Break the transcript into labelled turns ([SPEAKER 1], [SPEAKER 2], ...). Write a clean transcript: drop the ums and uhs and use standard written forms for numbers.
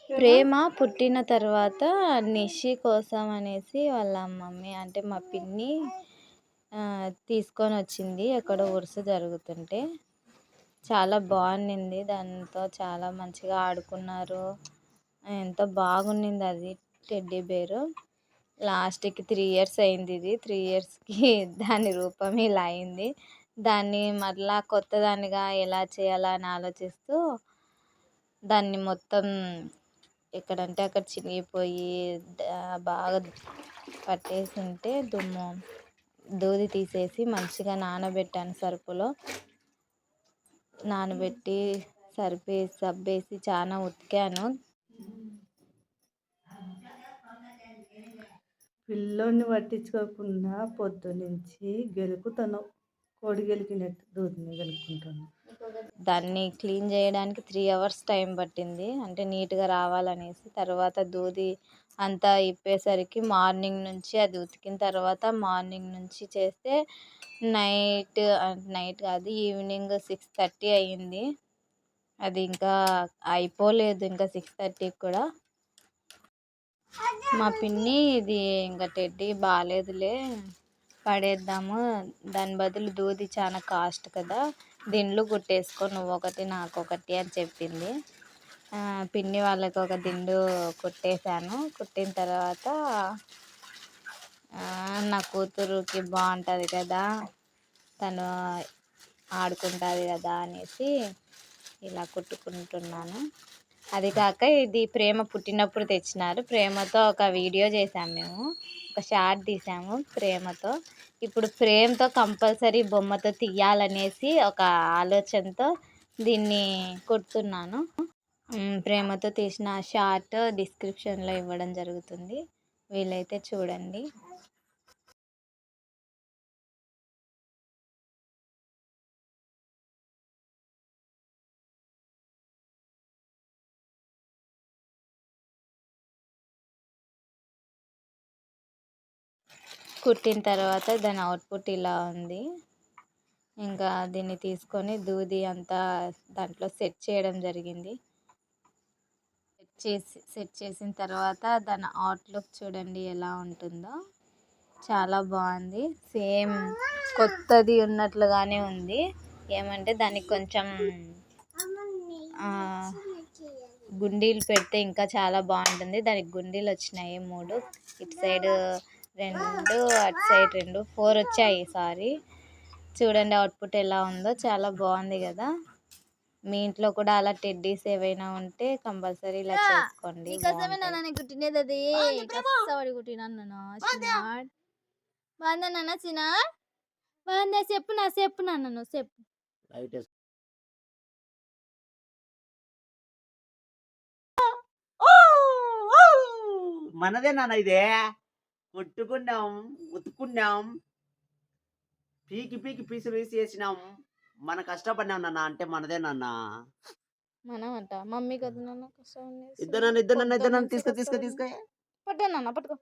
[SPEAKER 1] ప్రేమ పుట్టిన తర్వాత నిషి కోసం అనేసి వాళ్ళ మమ్మీ అంటే మా పిన్ని తీసుకొని వచ్చింది ఎక్కడో ఉరుసు జరుగుతుంటే. చాలా బాగుండింది. దాంతో చాలా మంచిగా ఆడుకున్నారు. ఎంతో బాగుండింది అది టెడ్డీ బేరు. లాస్ట్కి 3 ఇయర్స్ అయింది. ఇది 3 ఇయర్స్కి దాని రూపం ఇలా అయింది. దాన్ని మరలా కొత్తదానిగా ఎలా చేయాలా అని ఆలోచిస్తూ దాన్ని మొత్తం ఎక్కడంటే అక్కడ చినిగిపోయి బాగా పట్టేసి ఉంటే దుమ్ము దూది తీసేసి మంచిగా నానబెట్టాను సర్పులో. నానబెట్టి సబ్బేసి చాలా ఉతికాను.
[SPEAKER 2] పిల్లోని పట్టించుకోకుండా పొద్దునుంచి గెలుకుతాను. కోడి గెలికినట్టు దూదిని గెలుక్కుంటాను.
[SPEAKER 1] దాన్ని క్లీన్ చేయడానికి 3 hours టైం పట్టింది. అంటే నీట్గా రావాలనేసి. తర్వాత దూది అంతా ఇప్పేసరికి మార్నింగ్ నుంచి అది ఉతికిన తర్వాత మార్నింగ్ నుంచి చేస్తే నైట్ కాదు ఈవినింగ్ 6:30 అయ్యింది. అది ఇంకా అయిపోలేదు. ఇంకా 6:30 కూడా మా పిన్ని ఇది ఇంకా టెడ్డీ బాగాలేదులే పడేద్దాము, దాని బదులు దూది చాలా కాస్ట్ కదా, దిండ్లు కుట్టేసుకో నువ్వు ఒకటి నాకొకటి అని చెప్పింది. పిన్ని వాళ్ళకి ఒక దిండు కుట్టేశాను. కుట్టిన తర్వాత నా కూతురుకి బాగుంటుంది కదా, తను ఆడుకుంటుంది కదా అనేసి ఇలా కుట్టుకుంటున్నాను. అది కాక ఇది ప్రేమ పుట్టినప్పుడు తెచ్చినారు. ప్రేమతో ఒక వీడియో చేసాము మేము, ఒక షార్ట్ తీసాము ప్రేమతో. ఇప్పుడు ప్రేమతో కంపల్సరీ బొమ్మతో తీయాలనేసి ఒక ఆలోచనతో దీన్ని కుడుతున్నాను. ప్రేమతో తీసిన షార్ట్ డిస్క్రిప్షన్లో ఇవ్వడం జరుగుతుంది, వీలైతే చూడండి. కుట్టిన తర్వాత దాని అవుట్పుట్ ఇలా ఉంది. ఇంకా దీన్ని తీసుకొని దూది అంతా దాంట్లో సెట్ చేయడం జరిగింది. సెట్ చేసిన తర్వాత దాని అవుట్లుక్ చూడండి ఎలా ఉంటుందో. చాలా బాగుంది. సేమ్ కొత్తది ఉన్నట్లుగానే ఉంది. ఏమంటే దానికి కొంచెం గుండీలు పెడితే ఇంకా చాలా బాగుంటుంది. దానికి గుండీలు వచ్చినాయి 3, ఇటు సైడ్ 2, అటు సైడ్ 2, 4 వచ్చాయి. సారీ, చూడండి అవుట్పుట్ ఎలా ఉందో. చాలా బాగుంది కదా. మీ ఇంట్లో కూడా అలా టెడ్డీస్ ఏవైనా ఉంటే కంపల్సరీ ఇలా చేసుకోండి. చెప్పు నాన్న చెప్పు.
[SPEAKER 3] మనదే నాన్న ఇదే. కొట్టుకున్నాం, ఉతుకున్నాం, పీకి పీసులు వేసినాం. మన కష్టపడినాం నాన్న, అంటే మనదే నాన్న.
[SPEAKER 1] మనం అంట మమ్మీ కదా నాన్న కష్టం.
[SPEAKER 3] ఇద్దరు నన్ను తీసుకు
[SPEAKER 1] పట్టుకో నాన్న, పట్టుకో